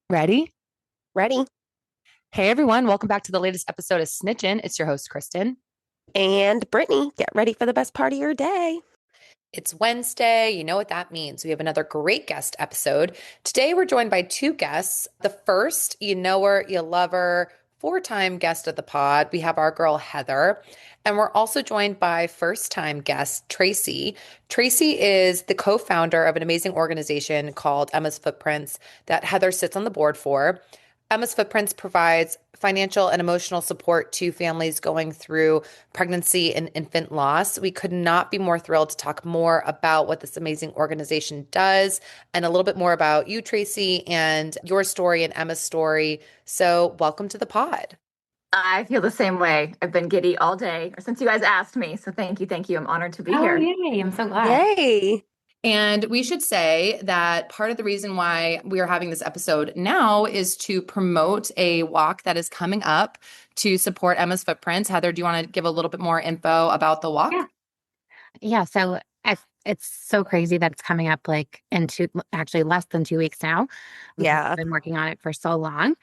Ready? Ready? Hey everyone, welcome back to the latest episode of Snitchin. It's your host, Kristen. And Brittany, get ready for the best part of your day. It's Wednesday. You know what that means. We have another great guest episode. Today we're joined by two guests. The first, you know her, you love her, four-time guest of the pod. We have our girl Heather. And we're also joined by first-time guest Tracy. Tracy is the co-founder of an amazing organization called Emma's Footprints that Heather sits on the board for. Emma's Footprints provides financial and emotional support to families going through pregnancy and infant loss. We could not be more thrilled to talk more about what this amazing organization does and a little bit more about you, Tracy, and your story and Emma's story. So, welcome to the pod. I feel the same way. I've been giddy all day or since you guys asked me. So thank you. Thank you. I'm honored to be Oh, here. yay. I'm so glad. Yay. And we should say that part of the reason why we are having this episode now is to promote a walk that is coming up to support Emma's Footprints. Heather, do you want to give a little bit more info about the walk? Yeah. So it's so crazy that it's coming up like in actually less than 2 weeks now. Yeah. I've been working on it for so long.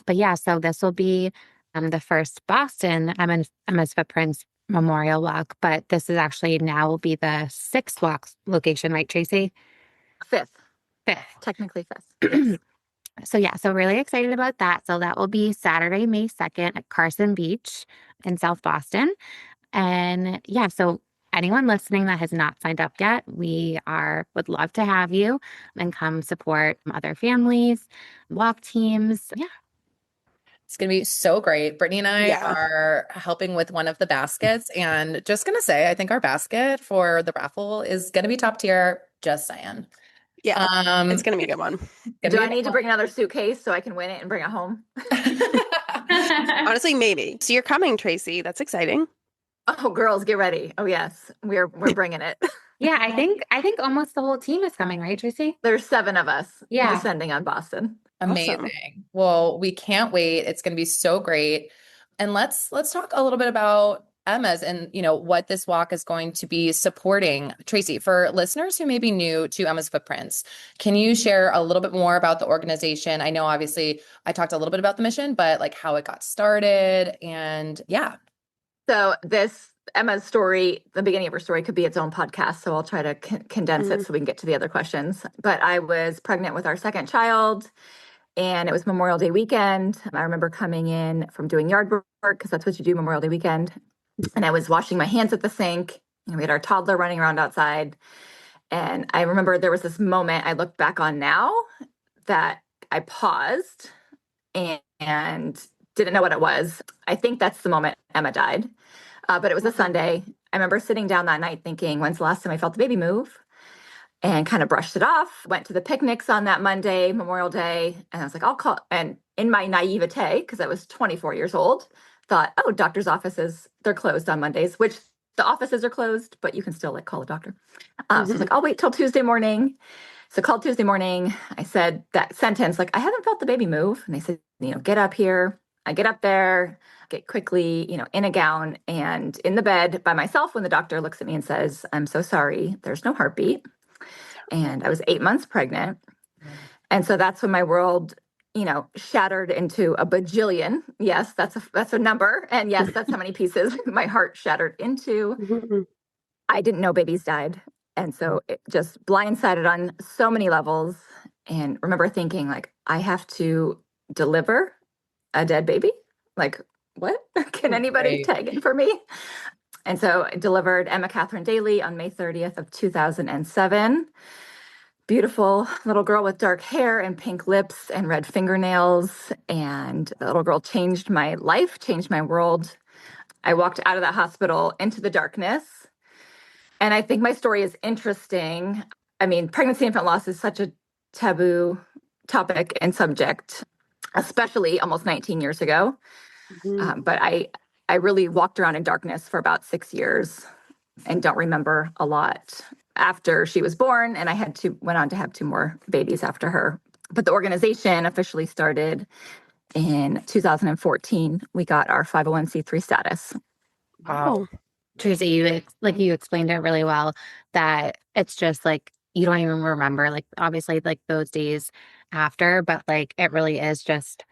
But yeah, so this will be the first Boston Emma's Footprints Memorial Walk, but this is actually now will be the sixth walk location, right, Tracy? Fifth, Fifth. technically fifth. So really excited about that. So that will be Saturday, May 2nd at Carson Beach in South Boston. And yeah, so anyone listening that has not signed up yet, would love to have you and come support other families, walk teams. Yeah. It's going to be so great. Brittany and I Yeah. are helping with one of the baskets, and just going to say, I think our basket for the raffle is going to be top tier. Just saying. Yeah. It's going to be a good one. Do I need to bring another suitcase so I can win it and bring it home? Honestly, maybe. So you're coming, Tracy. That's exciting. Oh, girls, get ready. Oh, yes. We're bringing it. Yeah, I think almost the whole team is coming, right, Tracy? There's 7 of us Yeah. descending on Boston. Amazing. Awesome. Well, we can't wait. It's going to be so great. And let's talk a little bit about Emma's and what this walk is going to be supporting. Tracy, for listeners who may be new to Emma's Footprints, can you share a little bit more about the organization? I know obviously I talked a little bit about the mission, but like how it got started and yeah. So this Emma's story, the beginning of her story could be its own podcast. So I'll try to condense it so we can get to the other questions. But I was pregnant with our second child. And it was Memorial Day weekend. I remember coming in from doing yard work because that's what you do Memorial Day weekend. And I was washing my hands at the sink. We had our toddler running around outside. And I remember there was this moment I look back on now that I paused and didn't know what it was. I think that's the moment Emma died. But it was a Sunday. I remember sitting down that night thinking, when's the last time I felt the baby move? And kind of brushed it off, went to the picnics on that Monday, Memorial Day. And I was like, I'll call. And in my naivete, because I was 24 years old, thought, oh, doctor's offices, they're closed on Mondays, which the offices are closed, but you can still like call a doctor. So I was like, I'll wait till Tuesday morning. So called Tuesday morning. I said that sentence, like, I haven't felt the baby move. And they said, get up here. I get up there, get quickly, in a gown and in the bed by myself when the doctor looks at me and says, I'm so sorry, there's no heartbeat. And I was 8 months pregnant. And so that's when my world, shattered into a bajillion. Yes, that's a number. And yes, that's how many pieces my heart shattered into. I didn't know babies died. And so it just blindsided on so many levels. And remember thinking like, I have to deliver a dead baby? Like, what? Can anybody tag in for me? And so I delivered Emma Catherine Daly on May 30th of 2007. Beautiful little girl with dark hair and pink lips and red fingernails. And the little girl changed my life, changed my world. I walked out of that hospital into the darkness. And I think my story is interesting. I mean, pregnancy and infant loss is such a taboo topic and subject, especially almost 19 years ago. But I really walked around in darkness for about 6 years and don't remember a lot after she was born. And I went on to have 2 more babies after her. But the organization officially started in 2014. We got our 501c3 status. Wow. Tracy, you explained it really well, that it's just like you don't even remember, like obviously like those days after, but like it really is just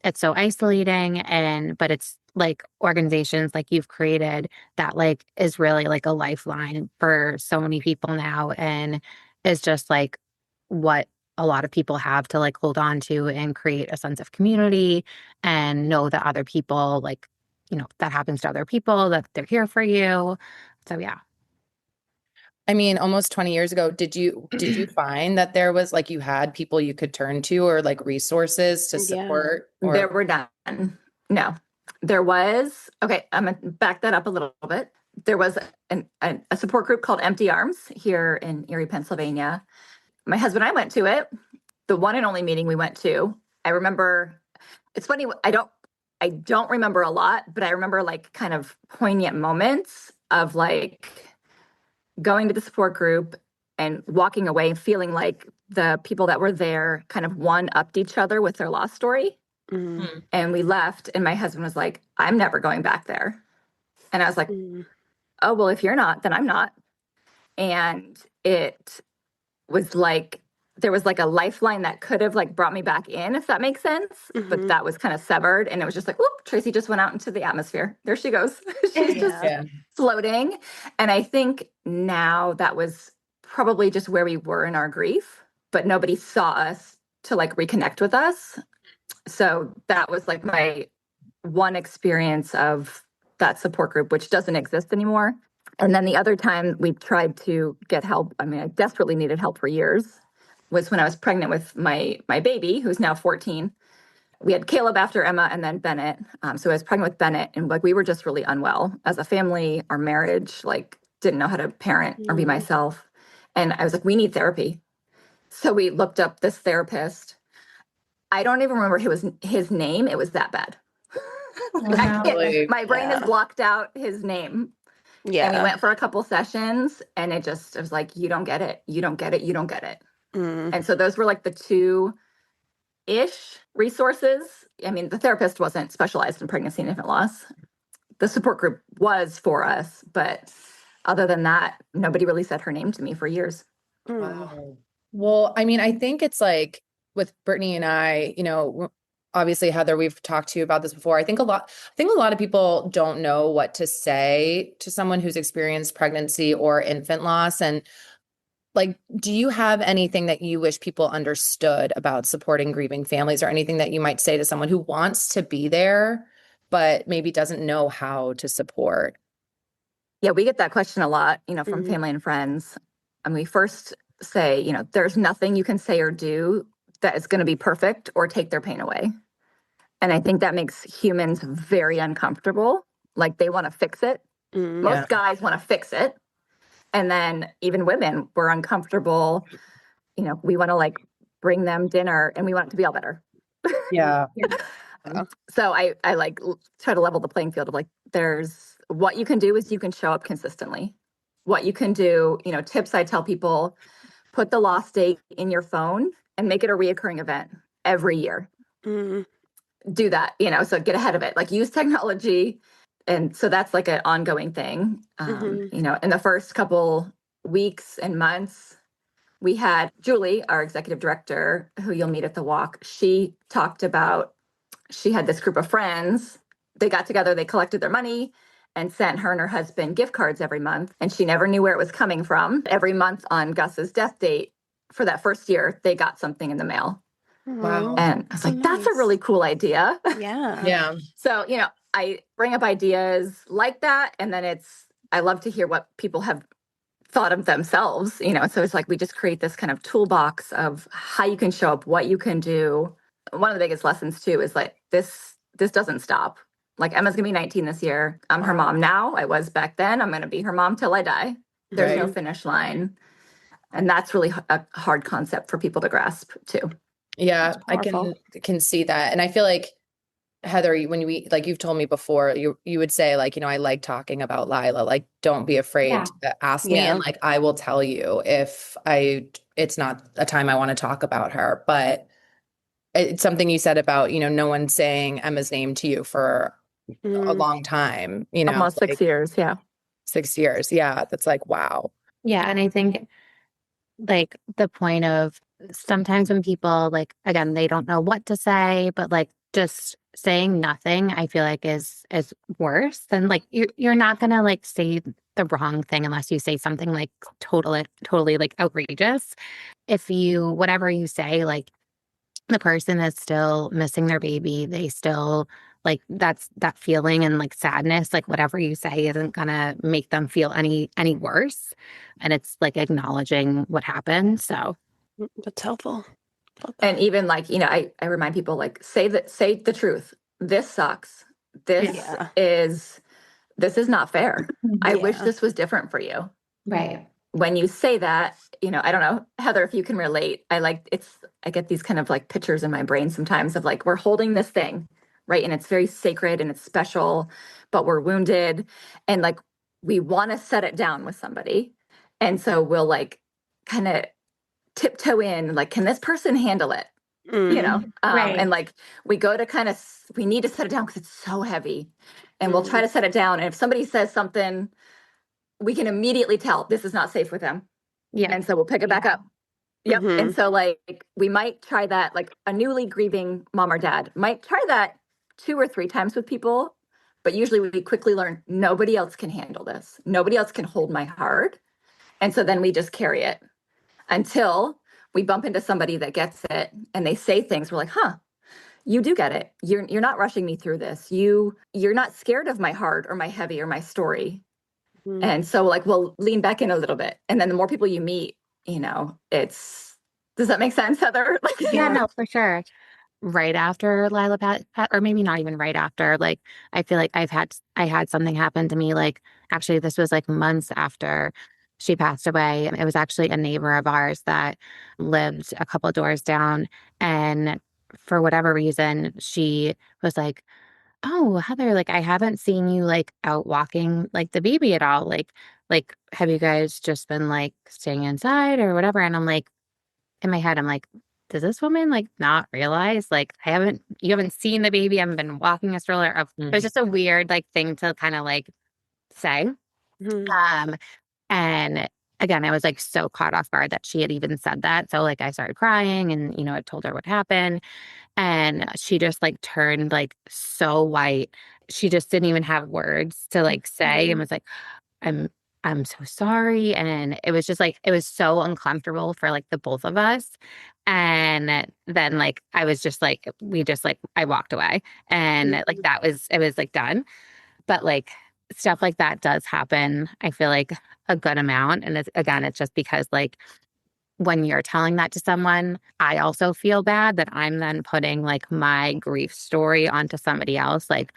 it's so isolating but it's like organizations like you've created that like is really like a lifeline for so many people now and is just like what a lot of people have to like hold on to and create a sense of community and know that other people like that happens to other people that they're here for you. So yeah. I mean, almost 20 years ago, did you find that there was like you had people you could turn to or like resources to support There or were none. No, there was. Okay, I'm gonna back that up a little bit. There was a support group called Empty Arms here in Erie, Pennsylvania. My husband and I went to it, the one and only meeting we went to. I remember, it's funny, I don't remember a lot, but I remember like kind of poignant moments of like going to the support group and walking away feeling like the people that were there kind of one-upped each other with their lost story. Mm. And we left, and my husband was like, I'm never going back there. And I was like, Mm. oh, well, if you're not, then I'm not. And it was like, there was like a lifeline that could have like brought me back in, if that makes sense. But Mhm. that was kind of severed. And it was just like, whoop, Tracy just went out into the atmosphere. There she goes. She's just Yeah. floating. And I think now that was probably just where we were in our grief, but nobody saw us to like reconnect with us. So that was like my one experience of that support group, which doesn't exist anymore. And then the other time we tried to get help, I mean, I desperately needed help for years, was when I was pregnant with my baby, who's now 14. We had Caleb after Emma and then Bennett. So I was pregnant with Bennett, and like we were just really unwell as a family. Our marriage, like, didn't know how to parent or be Mm. myself. And I was like, we need therapy. So we looked up this therapist. I don't even remember his name. It was that bad. Like, I can't, Really? my brain has Yeah. blocked out his name. And we Yeah. went for a couple sessions, and it was like, you don't get it. You don't get it. You don't get it. Mm. And so those were like the two ish resources. I mean, the therapist wasn't specialized in pregnancy and infant loss. The support group was for us, but other than that, nobody really said her name to me for years. Mm. Wow. Well, I mean, I think it's like with Brittany and I, obviously, Heather, we've talked to you about this before. I think a lot of people don't know what to say to someone who's experienced pregnancy or infant loss. And like, do you have anything that you wish people understood about supporting grieving families or anything that you might say to someone who wants to be there, but maybe doesn't know how to support? Yeah, we get that question a lot, from Mhm. family and friends. And we first say, there's nothing you can say or do that is going to be perfect or take their pain away. And I think that makes humans very uncomfortable. Like they want to fix it. Mm. Yeah. Most guys want to fix it. And then even women, we're uncomfortable. We want to like bring them dinner and we want it to be all better. Yeah. So I like try to level the playing field of like, there's what you can do is you can show up consistently. What you can do, tips I tell people, put the lost date in your phone and make it a reoccurring event every year. Mm. Do that, so get ahead of it, like use technology. And so that's like an ongoing thing. Mhm. In the first couple weeks and months, we had Julie, our executive director, who you'll meet at the walk. She talked about, she had this group of friends. They got together, they collected their money and sent her and her husband gift cards every month. And she never knew where it was coming from. Every month on Gus's death date for that first year, they got something in the mail. Wow. And I was So like, that's a nice. really cool idea. Yeah. Yeah. So, I bring up ideas like that. And then I love to hear what people have thought of themselves, so it's like we just create this kind of toolbox of how you can show up, what you can do. One of the biggest lessons too is like this doesn't stop. Like Emma's gonna be 19 this year. I'm her mom now. I was back then. I'm gonna be her mom till I die. There's no Right. finish line. And that's really a hard concept for people to grasp too. Yeah, That's I powerful. can see that. And I feel like Heather, when we like you've told me before, you would say like, I like talking about Lila. Like, don't be afraid to ask me. And Yeah. like I will tell you if it's not a time I want to talk about her. But it's something you said about, no one saying Emma's name to you for a Mm. long time, Almost like 6 years. Yeah. 6 years. Yeah. That's like, wow. Yeah, and I think like the point of sometimes when people like, again, they don't know what to say, but like just saying nothing, I feel like is worse than like you're not gonna like say the wrong thing unless you say something like totally like outrageous. If you whatever you say, like the person is still missing their baby, they still like that's that feeling and like sadness, like whatever you say isn't gonna make them feel any worse. And it's like acknowledging what happened. So That's helpful. And even like, I remind people like, say the truth. This sucks. This Yeah. is, this is not fair. I wish Yeah. this was different for you. Right. When you say that, I don't know, Heather, if you can relate, I get these kind of like pictures in my brain sometimes of like, we're holding this thing, right? And it's very sacred and it's special, but we're wounded. And like, we want to set it down with somebody. And so we'll like kind of tiptoe in, like, can this person handle it? Mm. And like we go to we need to set it down because it's so heavy. And we'll try to set it down. And if somebody says something, we can immediately tell this is not safe with them. yeah. And so we'll pick it back up. Yep. Mhm. And so like we might try that, like a newly grieving mom or dad might try that 2 or 3 times with people. But usually we quickly learn nobody else can handle this. Nobody else can hold my heart. And so then we just carry it until we bump into somebody that gets it and they say things. We're like, huh, you do get it. You're not rushing me through this. You're not scared of my heart or my heavy or my story. Mhm. And so like we'll lean back in a little bit. And then the more people you meet, does that make sense, Heather? Yeah, no, for sure. Right after Lila or maybe not even right after, like I feel like I had something happen to me. Like actually this was like months after she passed away. It was actually a neighbor of ours that lived a couple doors down. And for whatever reason, she was like, "Oh, Heather, like I haven't seen you like out walking like the baby at all. Like have you guys just been like staying inside or whatever?" And I'm like, in my head, I'm like, does this woman like not realize like you haven't seen the baby, I haven't been walking a stroller. It was just a weird like thing to kind of like say. Mhm. And again, I was like so caught off guard that she had even said that. So like I started crying and I told her what happened. And she just like turned like so white. She just didn't even have words to like say and was like, I'm I'm so sorry. And it was just like it was so uncomfortable for like the both of us. And then like I was just like we just like I walked away and like that was it was like done. But like stuff like that does happen, I feel like a good amount. And it's just because like when you're telling that to someone, I also feel bad that I'm then putting like my grief story onto somebody else. Like,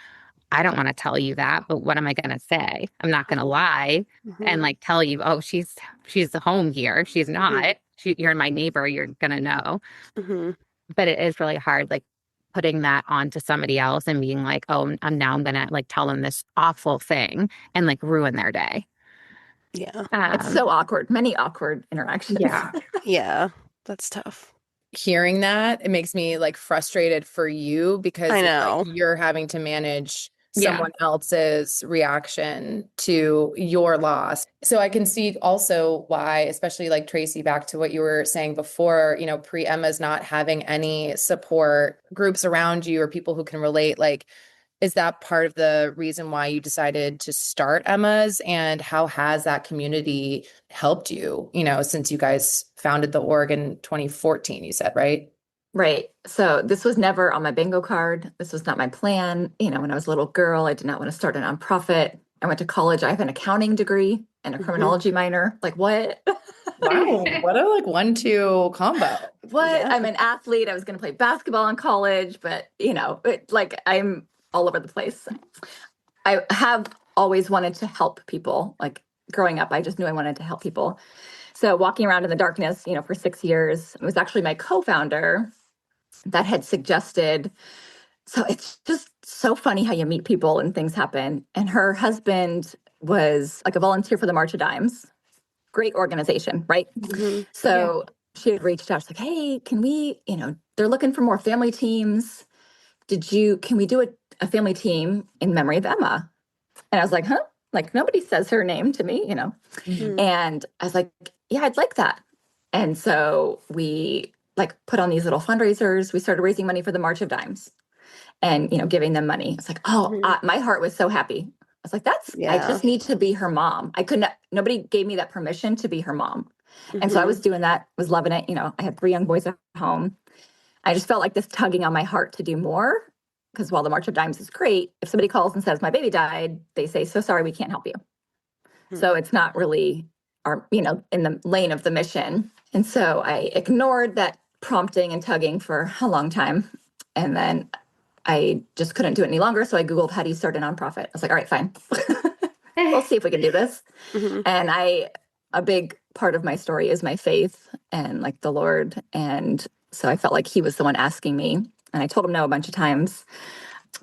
I don't want to tell you that, but what am I going to say? I'm not going to lie and Mhm. like tell you, oh, she's home here. She's not. You're my neighbor. You're going to know. Mhm. But it is really hard, like putting that onto somebody else and being like, oh, I'm going to like tell them this awful thing and like ruin their day. Yeah. It's Um, so awkward. Many awkward interactions. yeah. Yeah. That's tough. Hearing that, it makes me like frustrated for you because I it's like know. you're having to manage Yeah. someone else's reaction to your loss. So I can see also why, especially like Tracy, back to what you were saying before, pre Emma's not having any support groups around you or people who can relate. Like, is that part of the reason why you decided to start Emma's? And how has that community helped you, since you guys founded the org in 2014, you said, right? Right. So this was never on my bingo card. This was not my plan. When I was a little girl, I did not want to start a nonprofit. I went to college. I have an accounting degree and a Mhm. criminology minor. Like what? Wow, what a like 1-2 combo. What? Yeah. I'm an athlete. I was going to play basketball in college, but like I'm all over the place. I have always wanted to help people. Like growing up, I just knew I wanted to help people. So walking around in the darkness, for 6 years, it was actually my co-founder that had suggested. So it's just so funny how you meet people and things happen. And her husband was like a volunteer for the March of Dimes. Great organization, right? Mhm. So she had reached out. She's like, hey, can we, they're looking for more family teams. Can we do a family team in memory of Emma? And I was like, huh? Like nobody says her name to me. Mhm. And I was like, yeah, I'd like that. And so we like put on these little fundraisers. We started raising money for the March of Dimes and, giving them money. It's like, my heart was so happy. I was like, I just need to be her mom. Nobody gave me that permission to be her mom. And so I was doing that, was loving it. I had 3 young boys at home. I just felt like this tugging on my heart to do more. Because while the March of Dimes is great, if somebody calls and says, my baby died, they say, so sorry, we can't help you. So it's not really in the lane of the mission. And so I ignored that prompting and tugging for a long time. And then I just couldn't do it any longer. So I Googled, how do you start a nonprofit? I was like, all right, fine. We'll see if we can do this. And a big part of my story is my faith and like the Lord. And so I felt like he was the one asking me. And I told him no a bunch of times.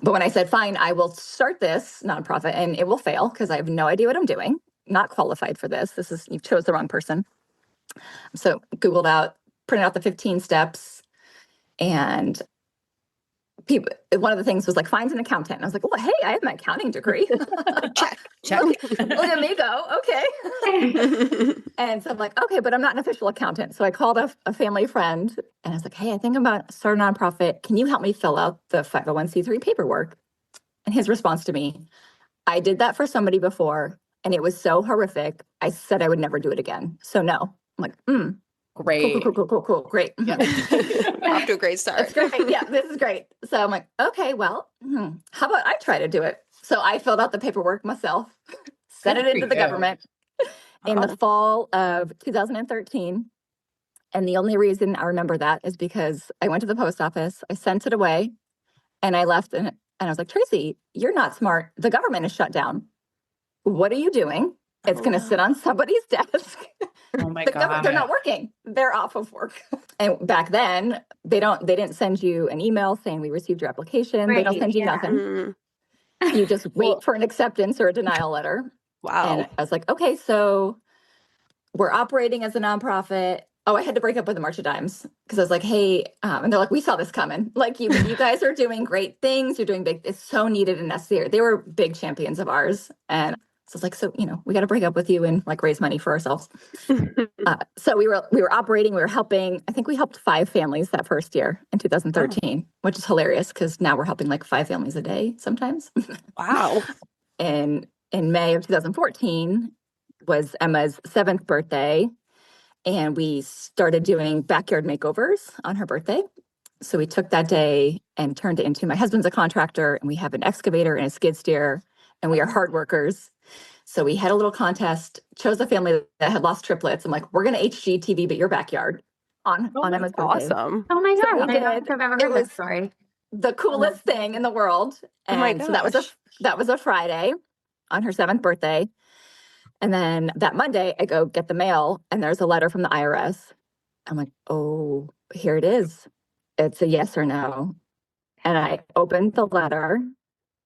But when I said, fine, I will start this nonprofit and it will fail because I have no idea what I'm doing. Not qualified for this. You chose the wrong person. So Googled printed out the 15 steps, and one of the things was like, find an accountant. And I was like, well, hey, I have my accounting degree. Check. Look at me go. Okay. And so I'm like, okay, but I'm not an official accountant. So I called a family friend and I was like, hey, I think I'm about to start a nonprofit. Can you help me fill out the 501c3 paperwork? And his response to me, I did that for somebody before and it was so horrific. I said I would never do it again. So no. I'm like, great. Cool. Great. Yeah. Off to a great start. That's great. Yeah, this is great. So I'm like, okay, well, how about I try to do it? So I filled out the paperwork myself, sent it into the government in the fall of 2013. And the only reason I remember that is because I went to the post office, I sent it away, and I left and I was like, Tracy, you're not smart. The government is shut down. What are you doing? It's going to sit on somebody's desk. Oh my God. They're not working. They're off of work. And back then, they didn't send you an email saying we received your application. They don't send you nothing. You just wait for an acceptance or a denial letter. Wow. And I was like, okay, so we're operating as a nonprofit. Oh, I had to break up with the March of Dimes because I was like, hey, and they're like, we saw this coming. Like you guys are doing great things. You're doing big. It's so needed and necessary. They were big champions of ours. And so it's like, we got to break up with you and like raise money for ourselves. So we were operating, we were helping. I think we helped 5 families that first year in 2013, which is hilarious because now we're helping like 5 families a day sometimes. Wow. And in May of 2014 was Emma's 7th birthday. And we started doing backyard makeovers on her birthday. So we took that day and turned it into, my husband's a contractor and we have an excavator and a skid steer and we are hard workers. So we had a little contest, chose a family that had lost triplets. I'm like, we're going to HGTV, but your backyard on Emma's birthday. Awesome. Oh my God. So I don't think I've ever heard this story. The coolest thing in the world. And Oh my so that was a Friday on her 7th birthday. And then that Monday I go get the mail and there's a letter from the IRS. I'm like, oh, here it is. It's a yes or no. And I opened the letter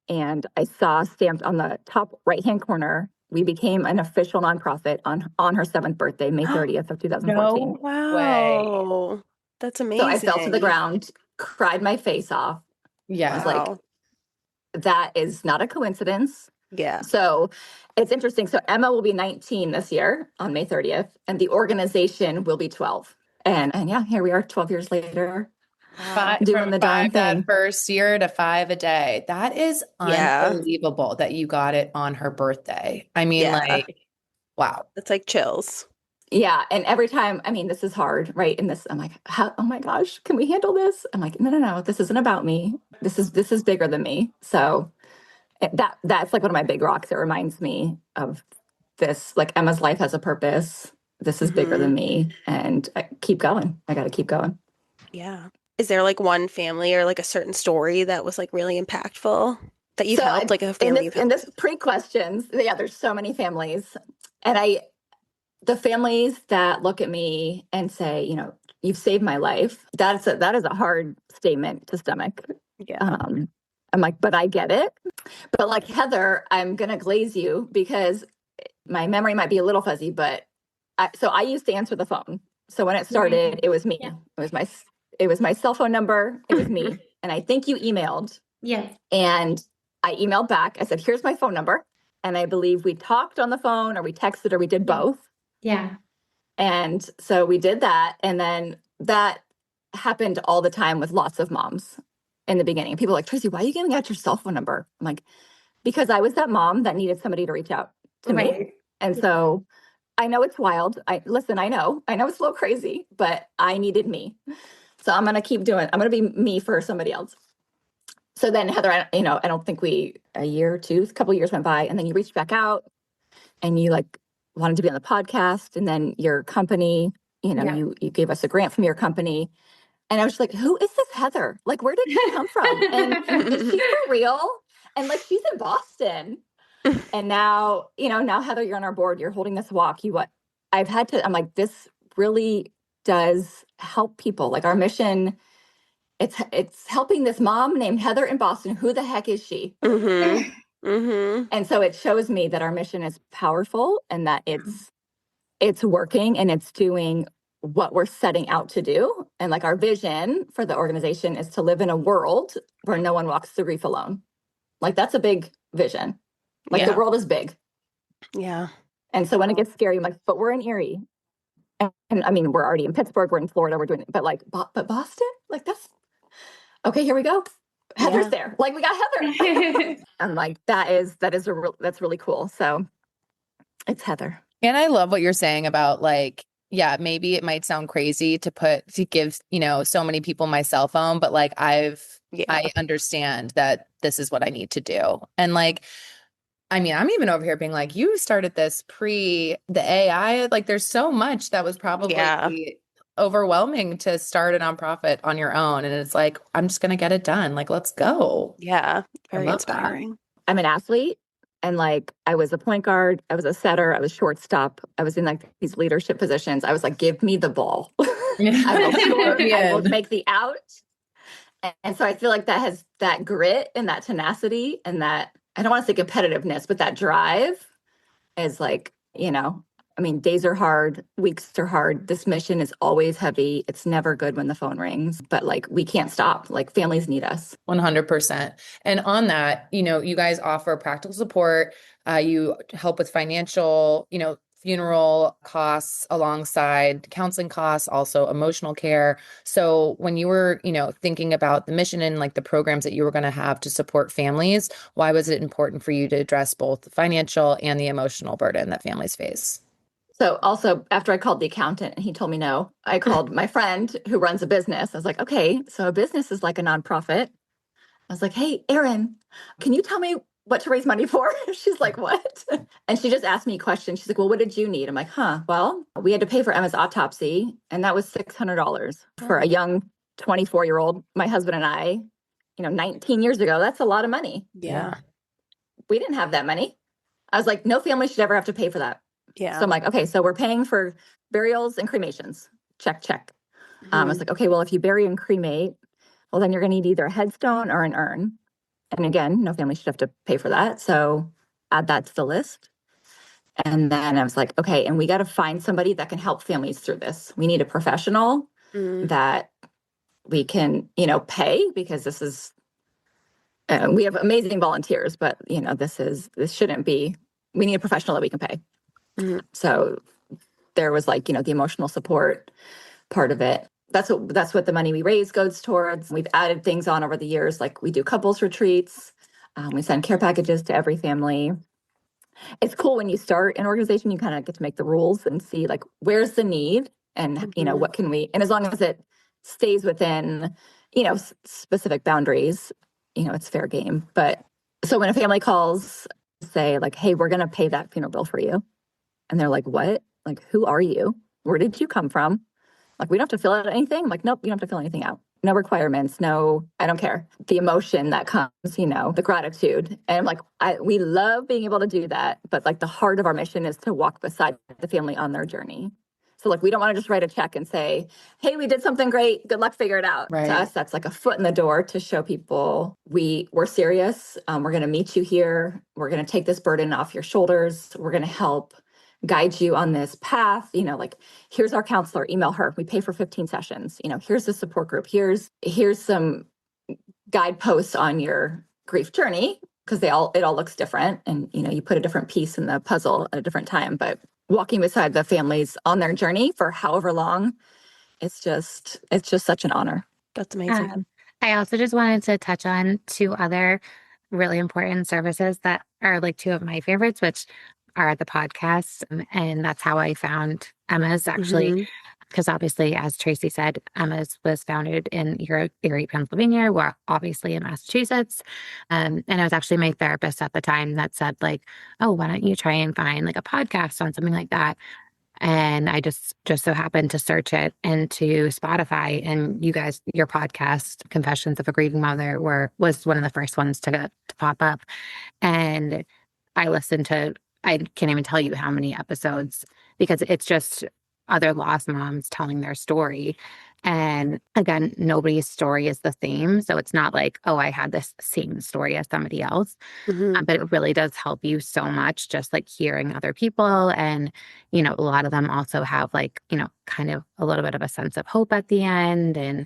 and I saw stamped on the top right-hand corner, we became an official nonprofit on her 7th birthday, May 30th of 2014. Wow. That's amazing. So I fell to the ground, cried my face off. Yeah. I was like, that is not a coincidence. Yeah. So it's interesting. So Emma will be 19 this year on May 30th, and the organization will be 12. And yeah, here we are 12 years later. Doing the darn thing. That first year to 5 a day. That is unbelievable that you got it on her birthday. I mean, like, wow. It's like chills. Yeah. And every time, I mean, this is hard, right? And this, I'm like, oh my gosh, can we handle this? I'm like, no, this isn't about me. This is bigger than me. So that's like one of my big rocks. It reminds me of this, like Emma's life has a purpose. This is bigger than me. And I keep going. I got to keep going. Yeah. Is there like one family or like a certain story that was like really impactful that you've helped, like a family you've helped? In this pre-questions, there's so many families. And the families that look at me and say, you've saved my life, that is a hard statement to stomach. Yeah. I'm like, but I get it. But like Heather, I'm going to glaze you because my memory might be a little fuzzy, but I used to answer the phone. So when it started, it was me. Yeah. It was my cell phone number. It was me. And I think you emailed. Yes. And I emailed back. I said, here's my phone number. And I believe we talked on the phone or we texted or we did both. Yeah. And so we did that. And then that happened all the time with lots of moms in the beginning. People were like, Tracy, why are you giving out your cell phone number? I'm like, because I was that mom that needed somebody to reach out to me. And so I know it's wild. I know it's a little crazy, but I needed me. So I'm going to keep doing, I'm going to be me for somebody else. So then Heather, I don't think a year or two, a couple of years went by, and then you reached back out and you like wanted to be on the podcast, and then your company, you gave us a grant from your company. And I was just like, who is this Heather? Like, where did she come from? And is she for real? And like, she's in Boston. And now, now Heather, you're on our board, you're holding this walk. I'm like, this really does help people. Like our mission, it's helping this mom named Heather in Boston. Who the heck is she? And so it shows me that our mission is powerful and that it's working and it's doing what we're setting out to do. And like our vision for the organization is to live in a world where no one walks through grief alone. Like that's a big vision. Like the world is big. Yeah. And so when it gets scary, I'm like, but we're in Erie. And I mean, we're already in Pittsburgh, we're in Florida, we're doing it, but like, but Boston, like that's, okay, here we go. Heather's there. Like we got Heather. I'm like, that's really cool. So it's Heather. And I love what you're saying about like, yeah, maybe it might sound crazy to give, so many people my cell phone, but like I understand that this is what I need to do. And like, I mean, I'm even over here being like, you started this pre the AI, like there's so much that was probably overwhelming to start a nonprofit on your own. And it's like, I'm just going to get it done. Like, let's go. Yeah. Very inspiring. That. I'm an athlete. And like, I was a point guard, I was a setter, I was shortstop. I was in like these leadership positions. I was like, give me the ball. I will score, I will make the out. And so I feel like that has that grit and that tenacity and that, I don't want to say competitiveness, but that drive is like, I mean, days are hard, weeks are hard. This mission is always heavy. It's never good when the phone rings, but like, we can't stop. Like families need us. 100%. And on that, you guys offer practical support. You help with financial, funeral costs alongside counseling costs, also emotional care. So when you were, thinking about the mission and like the programs that you were going to have to support families, why was it important for you to address both the financial and the emotional burden that families face? So also after I called the accountant and he told me no, I called my friend who runs a business. I was like, okay, so a business is like a nonprofit. I was like, hey, Erin, can you tell me what to raise money for? She's like, what? And she just asked me questions. She's like, well, what did you need? I'm like, well, we had to pay for Emma's autopsy and that was $600 for a young 24-year-old, my husband and I, 19 years ago. That's a lot of money. Yeah. We didn't have that money. I was like, no family should ever have to pay for that. Yeah. So I'm like, okay, so we're paying for burials and cremations. Check. I was like, okay, well, if you bury and cremate, well, then you're going to need either a headstone or an urn. And again, no family should have to pay for that. So add that to the list. And then I was like, okay, and we got to find somebody that can help families through this. We need a professional that we can, pay because this is, we have amazing volunteers, but this shouldn't be, we need a professional that we can pay. So there was like, the emotional support part of it. That's what the money we raise goes towards. We've added things on over the years, like we do couples retreats. We send care packages to every family. It's cool when you start an organization, you kind of get to make the rules and see like, where's the need and, what can we, and as long as it stays within, specific boundaries, it's fair game. But so when a family calls, say like, hey, we're going to pay that funeral bill for you. And they're like, what? Like, who are you? Where did you come from? Like, we don't have to fill out anything. I'm like, nope, you don't have to fill anything out. No requirements. No, I don't care. The emotion that comes, the gratitude. And I'm like, we love being able to do that. But like the heart of our mission is to walk beside the family on their journey. So like, we don't want to just write a check and say, hey, we did something great. Good luck, figure it out. Right. To us, that's like a foot in the door to show people we're serious. We're going to meet you here. We're going to take this burden off your shoulders. We're going to help guide you on this path. Like here's our counselor, email her. We pay for 15 sessions. Here's the support group. Here's some guideposts on your grief journey because it all looks different. And, you put a different piece in the puzzle at a different time. But walking beside the families on their journey for however long. It's just such an honor. That's amazing. I also just wanted to touch on two other really important services that are like two of my favorites, which are the podcasts. And that's how I found Emma's actually, because obviously, as Tracy said, Emma's was founded in Erie, Pennsylvania. We're obviously in Massachusetts. And it was actually my therapist at the time that said, like, oh, why don't you try and find like a podcast on something like that? And I just so happened to search it into Spotify, and you guys, your podcast, Confessions of a Grieving Mother, was one of the first ones to pop up. And I listened to, I can't even tell you how many episodes, because it's just other lost moms telling their story. And again, nobody's story is the same. So it's not like, oh, I had this same story as somebody else. But it really does help you so much, just like hearing other people. And, a lot of them also have like, kind of a little bit of a sense of hope at the end and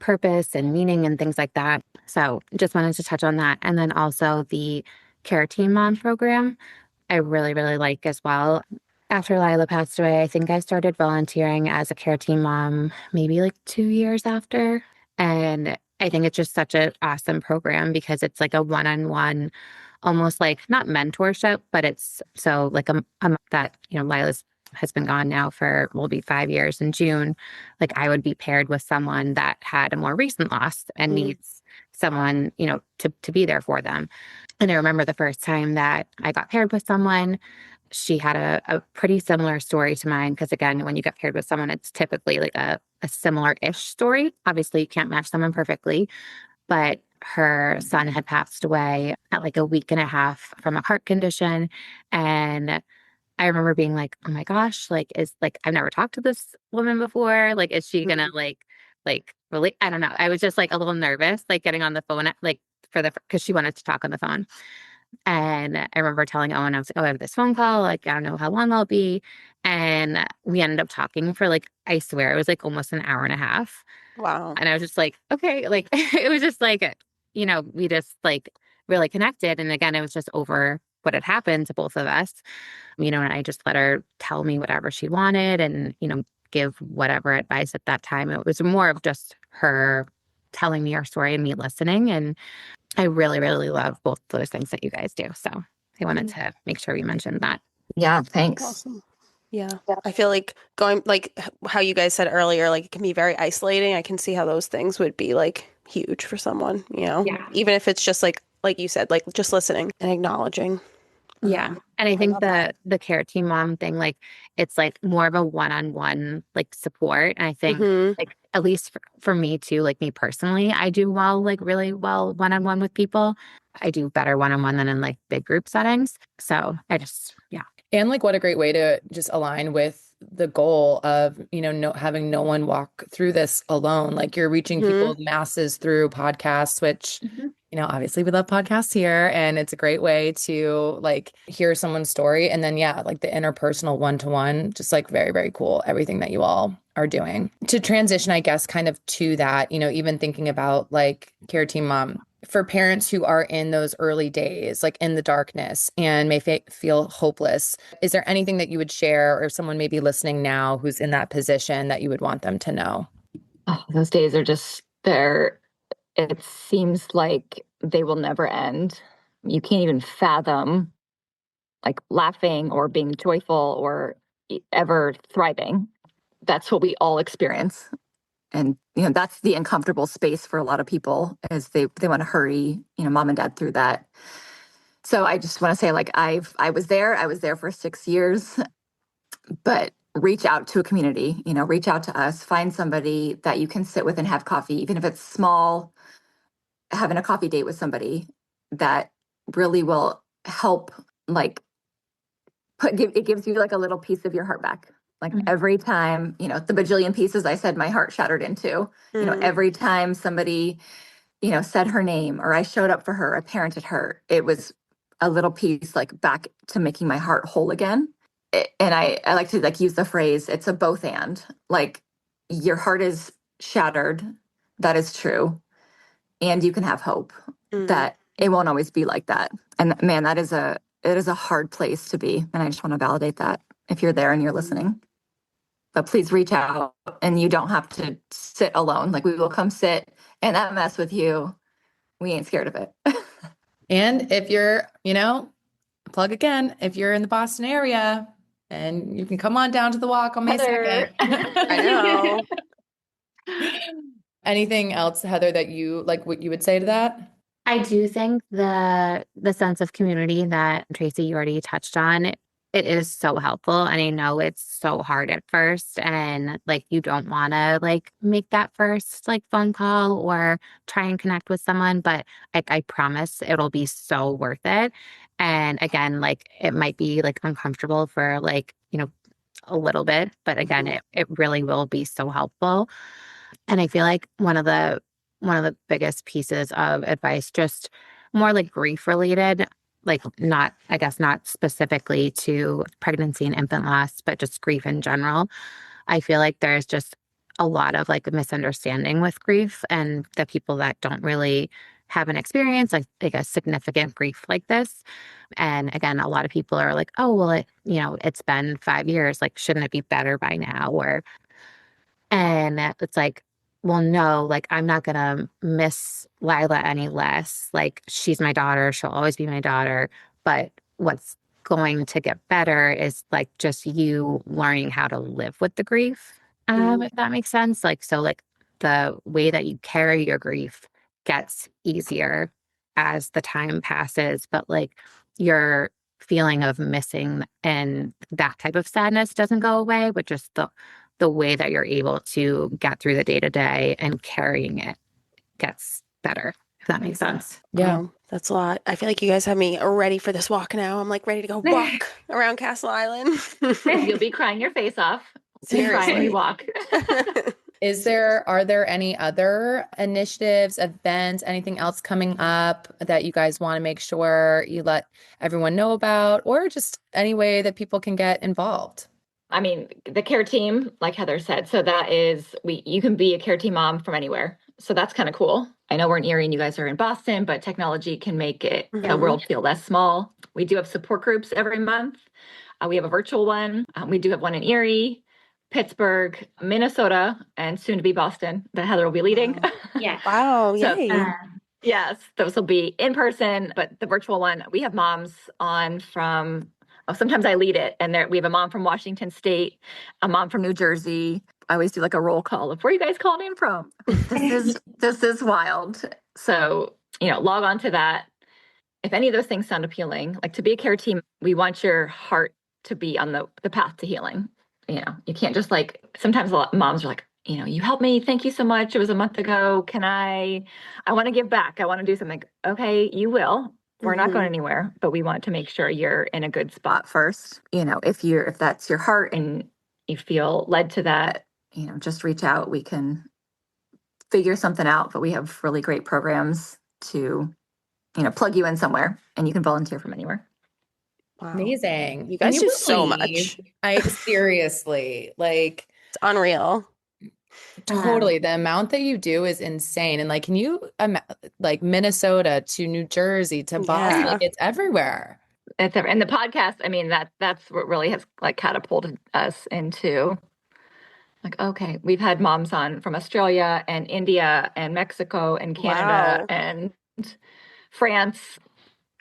purpose and meaning and things like that. So just wanted to touch on that. And then also the Care Team Mom program, I really, really like as well. After Lila passed away, I think I started volunteering as a care team mom maybe like 2 years after. And I think it's just such an awesome program because it's like a one-on-one, almost like not mentorship, but it's so like that, Lila's has been gone now will be 5 years in June. Like I would be paired with someone that had a more recent loss and needs someone, to be there for them. And I remember the first time that I got paired with someone, she had a pretty similar story to mine. Because again, when you get paired with someone, it's typically like a similar-ish story. Obviously, you can't match someone perfectly, but her son had passed away at like a week and a half from a heart condition. And I remember being like, oh my gosh, like, I've never talked to this woman before. Like, is she gonna really? I don't know. I was just like a little nervous, like getting on the phone, like because she wanted to talk on the phone. And I remember telling Owen, I was like, oh, I have this phone call. Like, I don't know how long I'll be. And we ended up talking for like, I swear, it was like almost an hour and a half. Wow. And I was just like, okay, like, it was just like, we just like really connected. And again, it was just over what had happened to both of us, and I just let her tell me whatever she wanted and, give whatever advice at that time. It was more of just her telling me her story and me listening. And I really, really love both those things that you guys do. So I wanted to make sure we mentioned that. Yeah, thanks. Awesome. Yeah. I feel like going, like how you guys said earlier, like it can be very isolating. I can see how those things would be like huge for someone, Yeah. even if it's just like you said, like just listening and acknowledging. Yeah. And I think the care team mom thing, like it's like more of a one-on-one like support. And I think like at least for me too, like me personally, I do really well one-on-one with people. I do better one-on-one than in like big group settings. So yeah. And like what a great way to just align with the goal of, having no one walk through this alone. Like you're reaching people, masses through podcasts, which, obviously we love podcasts here. And it's a great way to like hear someone's story. And then, yeah, like the interpersonal one-to-one, just like very, very cool. Everything that you all are doing. To transition, I guess, kind of to that, even thinking about like Care Team Mom, for parents who are in those early days, like in the darkness and may feel hopeless, is there anything that you would share, or someone maybe listening now who's in that position that you would want them to know? Oh, those days are just there. It seems like they will never end. You can't even fathom like laughing or being joyful or ever thriving. That's what we all experience. And, that's the uncomfortable space for a lot of people, is they want to hurry, mom and dad through that. So I just want to say, like, I was there for 6 years, but reach out to a community, reach out to us, find somebody that you can sit with and have coffee, even if it's small, having a coffee date with somebody that really will help, like, it gives you like a little piece of your heart back. Like every time, the bajillion pieces I said my heart shattered into, every time somebody, said her name or I showed up for her, I parented her, it was a little piece like back to making my heart whole again. And I like to like use the phrase, it's a both and. Like your heart is shattered. That is true. And you can have hope that it won't always be like that. And man, it is a hard place to be. And I just want to validate that. if you're there and you're listening. But please reach out, and you don't have to sit alone. Like, we will come sit and MS with you. We ain't scared of it. And if you're, plug again, if you're in the Boston area and you can come on down to the walk on May Heather. 2nd. I know. Anything else, Heather, that you like what you would say to that? I do think the sense of community that Tracy, you already touched on, it is so helpful. And I know it's so hard at first. And like you don't want to like make that first like phone call or try and connect with someone, but I promise it'll be so worth it. And again, like it might be like uncomfortable for like, a little bit, but again, it really will be so helpful. And I feel like one of the biggest pieces of advice, just more like grief related, like not, I guess, not specifically to pregnancy and infant loss, but just grief in general. I feel like there's just a lot of like misunderstanding with grief, and the people that don't really have an experience like a significant grief like this. And again, a lot of people are like, oh, well, it's been 5 years. Like, shouldn't it be better by now? And it's like, well, no, like I'm not gonna miss Lila any less. Like she's my daughter, she'll always be my daughter. But what's going to get better is like just you learning how to live with the grief, if that makes sense. Like so, like the way that you carry your grief gets easier as the time passes, but like your feeling of missing and that type of sadness doesn't go away, but just the way that you're able to get through the day to day and carrying it gets better, if that makes sense. Yeah. That's a lot. I feel like you guys have me ready for this walk now. I'm like ready to go walk around Castle Island. You'll be crying your face off. Seriously. We walk. Are there any other initiatives, events, anything else coming up that you guys want to make sure you let everyone know about, or just any way that people can get involved? I mean, the care team, like Heather said, so that is, you can be a care team mom from anywhere. So that's kind of cool. I know we're in Erie and you guys are in Boston, but technology can make it the world feel less small. We do have support groups every month. We have a virtual one. We do have one in Erie, Pittsburgh, Minnesota, and soon to be Boston that Heather will be leading. Wow. Yeah. Wow. So, Yay. yes, those will be in person, but the virtual one, we have moms on from, sometimes I lead it, and we have a mom from Washington State, a mom from New Jersey. I always do like a roll call of where you guys called in from. This is wild. So, log on to that. If any of those things sound appealing, like to be a care team, we want your heart to be on the path to healing. You can't just like, sometimes a lot of moms are like, you helped me. Thank you so much. It was a month ago. I want to give back. I want to do something. Okay, you will. We're not going anywhere, but we want to make sure you're in a good spot first. If that's your heart and you feel led to that, just reach out. We can figure something out, but we have really great programs to, plug you in somewhere, and you can volunteer from anywhere. Wow. Amazing. You guys Can do so believe- much. I seriously, like, It's unreal. totally. The amount that you do is insane. And like, can you, like Minnesota to New Jersey to Boston, Yeah. like it's everywhere. And the podcast, I mean, that's what really has like catapulted us into like, okay, we've had moms on from Australia and India and Mexico and Canada Wow. and France.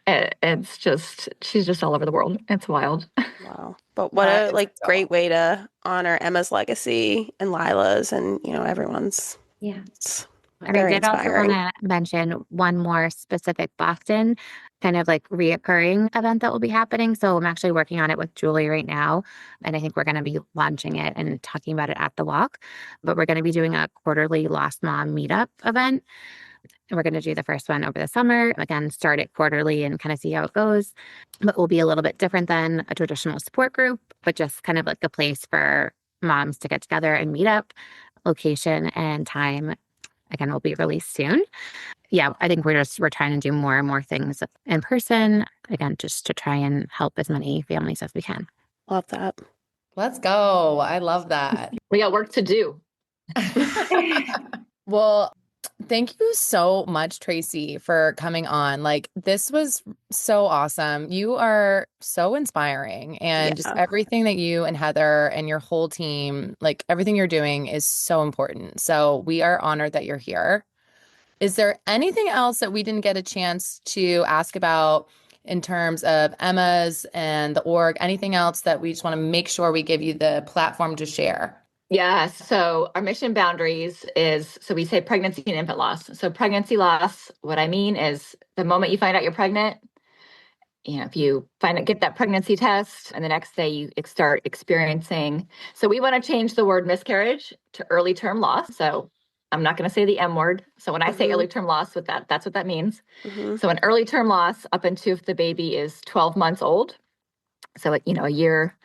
It's just, she's just all over the world. It's wild. Wow. But what That a is like so great way to honor Emma's legacy and Lila's and everyone's. Yeah. It's And I very did also inspiring. want to mention one more specific Boston kind of like reoccurring event that will be happening. So I'm actually working on it with Julie right now. And I think we're going to be launching it and talking about it at the walk. But we're going to be doing a quarterly Lost Mom meetup event. And we're going to do the first one over the summer. Again, start it quarterly and kind of see how it goes. But will be a little bit different than a traditional support group, but just kind of like a place for moms to get together and meet up. Location and time, again, will be released soon. Yeah, I think we're trying to do more and more things in person, again, just to try and help as many families as we can. Love that. Let's go. I love that. We got work to do. Well, Thank you so much, Tracy, for coming on. Like, this was so awesome. You are so inspiring, and just Yeah. everything that you and Heather and your whole team, like everything you're doing is so important. So we are honored that you're here. Is there anything else that we didn't get a chance to ask about in terms of Emma's and the org? Anything else that we just want to make sure we give you the platform to share? Yeah. So our mission boundaries is, so we say pregnancy and infant loss. So pregnancy loss, what I mean is the moment you find out you're pregnant, if you get that pregnancy test and the next day you start experiencing. So we want to change the word miscarriage to early term loss. So I'm not going to say the M word. So when I say early term loss, that's what that means. So an early term loss up until if the baby is 12 months old. So, a year,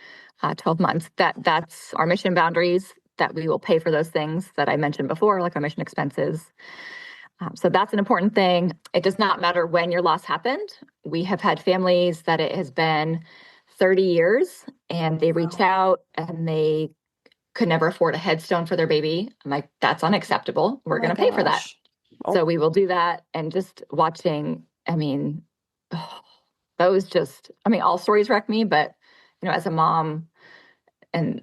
12 months, that's our mission boundaries, that we will pay for those things that I mentioned before, like our mission expenses. So that's an important thing. It does not matter when your loss happened. We have had families that it has been 30 years and they reach out and they could never afford a headstone for their baby. I'm like, that's unacceptable. We're going to pay for that. Oh. So we will do that. And just watching, all stories wreck me, but, as a mom and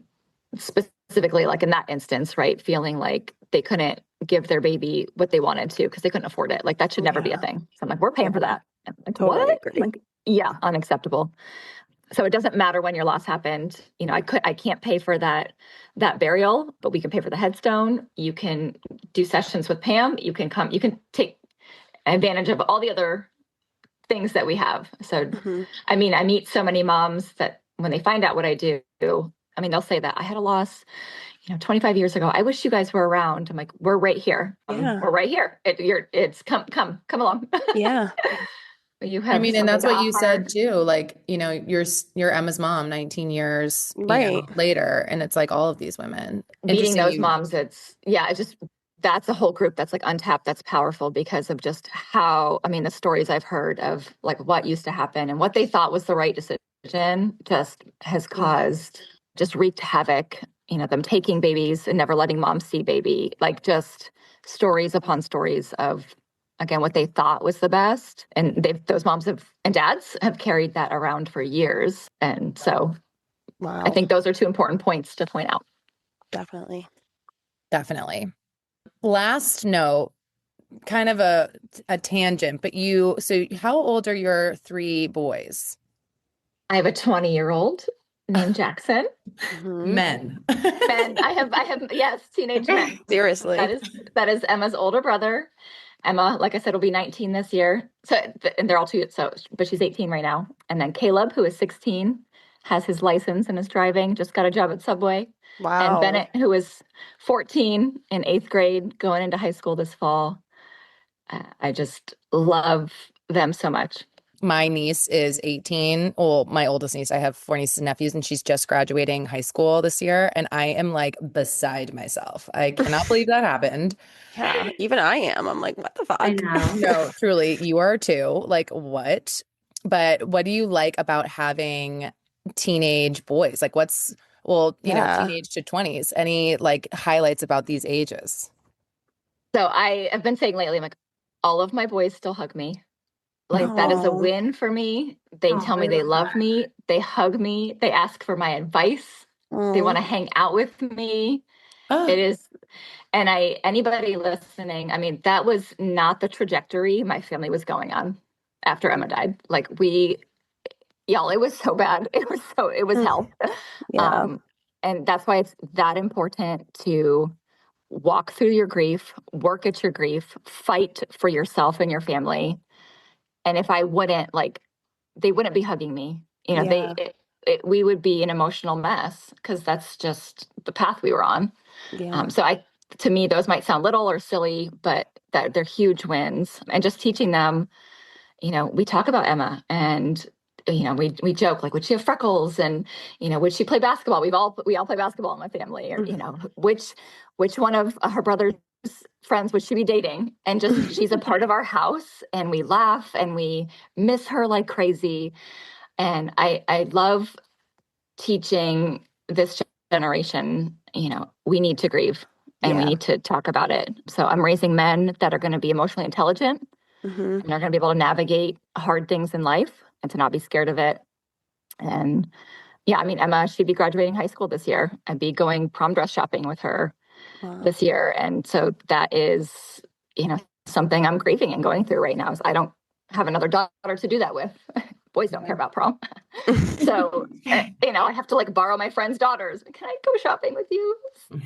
specifically like in that instance, right, feeling like they couldn't give their baby what they wanted to because they couldn't afford it. Like that should never be a thing. So I'm like, we're paying for that. I'm like, Totally what? agree. Like, yeah, unacceptable. So it doesn't matter when your loss happened. I can't pay for that burial, but we can pay for the headstone. You can do sessions with Pam. You can take advantage of all the other things that we have. So, I meet so many moms that when they find out what I do, they'll say that I had a loss, 25 years ago. I wish you guys were around. I'm like, we're right here. Yeah. We're right here. It's come along. Yeah. You have, And that's what you said too. Like, you're Emma's mom 19 years, Right. later. And it's like all of these women. Meeting those moms, that's a whole group that's like untapped. That's powerful because of just how, the stories I've heard of like what used to happen and what they thought was the right decision just has caused, just wreaked havoc, them taking babies and never letting mom see baby, like just stories upon stories of, again, what they thought was the best. And those moms and dads have carried that around for years. And so Wow. I think those are two important points to point out. Definitely. Last note, kind of a tangent, but so how old are your three boys? I have a 20-year-old named Jackson. Men. Men. I have, yes, teenage men. Seriously. That is Emma's older brother. Emma, like I said, will be 19 this year. So, and they're all two, but she's 18 right now. And then Caleb, who is 16, has his license and is driving, just got a job at Subway. Wow. And Bennett, who is 14 in 8th grade, going into high school this fall. I just love them so much. My niece is 18. Well, my oldest niece, I have 4 nieces and nephews, and she's just graduating high school this year. And I am like beside myself. I cannot believe that happened. Yeah, even I am. I'm like, what the fuck? I know. No, truly, you are too. Like, what? But what do you like about having teenage boys? Like, teenage to 20s? Any like highlights about these ages? So I have been saying lately, I'm like, all of my boys still hug me. Like that is a win for me. They tell me they love me. They hug me. They ask for my advice. They want to hang out with me. It is. And anybody listening, that was not the trajectory my family was going on after Emma died. Like y'all, it was so bad. It was hell. Yeah. And that's why it's that important to walk through your grief, work at your grief, fight for yourself and your family. And if I wouldn't, they wouldn't be hugging me. We would be an emotional mess because that's just the path we were on. Yeah. To me, those might sound little or silly, but they're huge wins. And just teaching them, we talk about Emma and, we joke, like, would she have freckles? And, would she play basketball? We all play basketball in my family. Or, which one of her brother's friends would she be dating? And just, she's a part of our house and we laugh and we miss her like crazy. And I love teaching this generation, we need to grieve and we Yeah. need to talk about it. So I'm raising men that are going to be emotionally intelligent Mm-hmm. and they're going to be able to navigate hard things in life and to not be scared of it. And yeah, I mean, Emma, she'd be graduating high school this year. I'd be going prom dress shopping with her Wow. this year. And so that is, something I'm grieving and going through right now is I don't have another daughter to do that with. Boys don't care about prom. So, I have to like borrow my friends' daughters. Can I go shopping with you?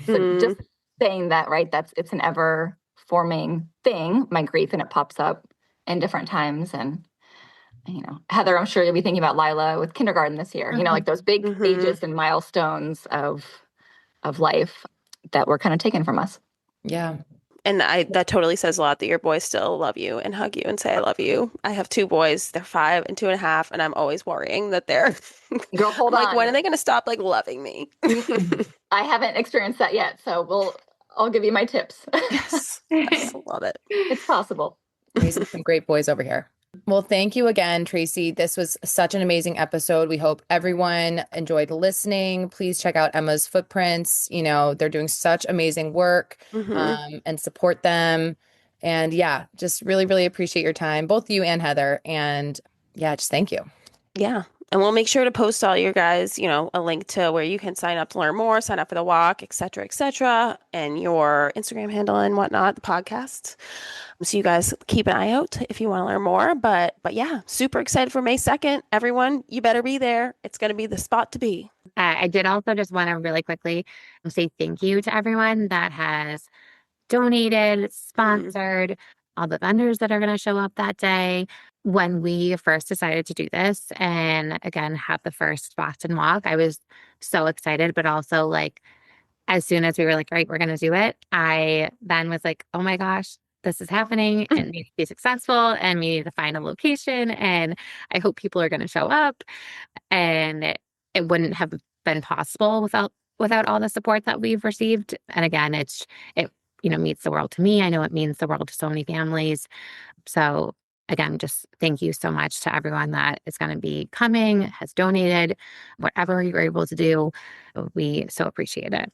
So just saying that, right? It's an ever forming thing, my grief, and it pops up in different times. And, Heather, I'm sure you'll be thinking about Lila with kindergarten this year, like those big ages and milestones of life that were kind of taken from us. Yeah. And that totally says a lot that your boys still love you and hug you and say, I love you. I have 2 boys. They're 5 and 2.5. And I'm always worrying that they're Girl, hold I'm on. like, when are they going to stop like loving me? I haven't experienced that yet. So I'll give you my tips. Yes. Yes. Love it. It's possible. Raising some great boys over here. Well, thank you again, Tracy. This was such an amazing episode. We hope everyone enjoyed listening. Please check out Emma's footprints. They're doing such amazing work, and support them. And yeah, just really, really appreciate your time, both you and Heather. And yeah, just thank you. Yeah. And we'll make sure to post all your guys, a link to where you can sign up to learn more, sign up for the walk, et cetera, and your Instagram handle and whatnot, the podcast. So you guys keep an eye out if you want to learn more. But yeah, super excited for May 2nd. Everyone, you better be there. It's going to be the spot to be. I did also just want to really quickly say thank you to everyone that has donated, sponsored, all the vendors that are going to show up that day. When we first decided to do this and again have the first Boston walk, I was so excited, but also like as soon as we were like, all right, we're going to do it, I then was like, oh my gosh, this is happening and it needs to be successful and we need to find a location and I hope people are going to show up. And it wouldn't have been possible without all the support that we've received. And again, it means the world to me. I know it means the world to so many families. So again, just thank you so much to everyone that is going to be coming, has donated, whatever you're able to do. We so appreciate it.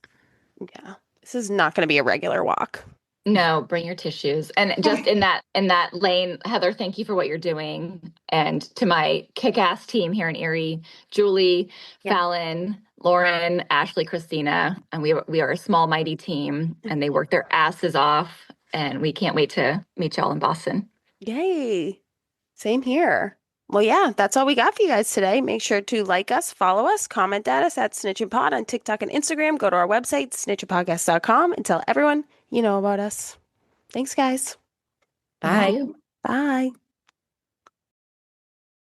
Yeah. This is not going to be a regular walk. No, bring your tissues. And just in that lane, Heather, thank you for what you're doing. And to my kick-ass team here in Erie, Julie, Fallon, Lauren, Ashley, Christina, and we are a small, mighty team, and they work their asses off. And we can't wait to meet y'all in Boston. Yay. Same here. Well, yeah, that's all we got for you guys today. Make sure to like us, follow us, comment at us at snitchinpod on TikTok and Instagram. Go to our website, snitchinpodcast.com, and tell everyone you know about us. Thanks, guys. Bye. Bye.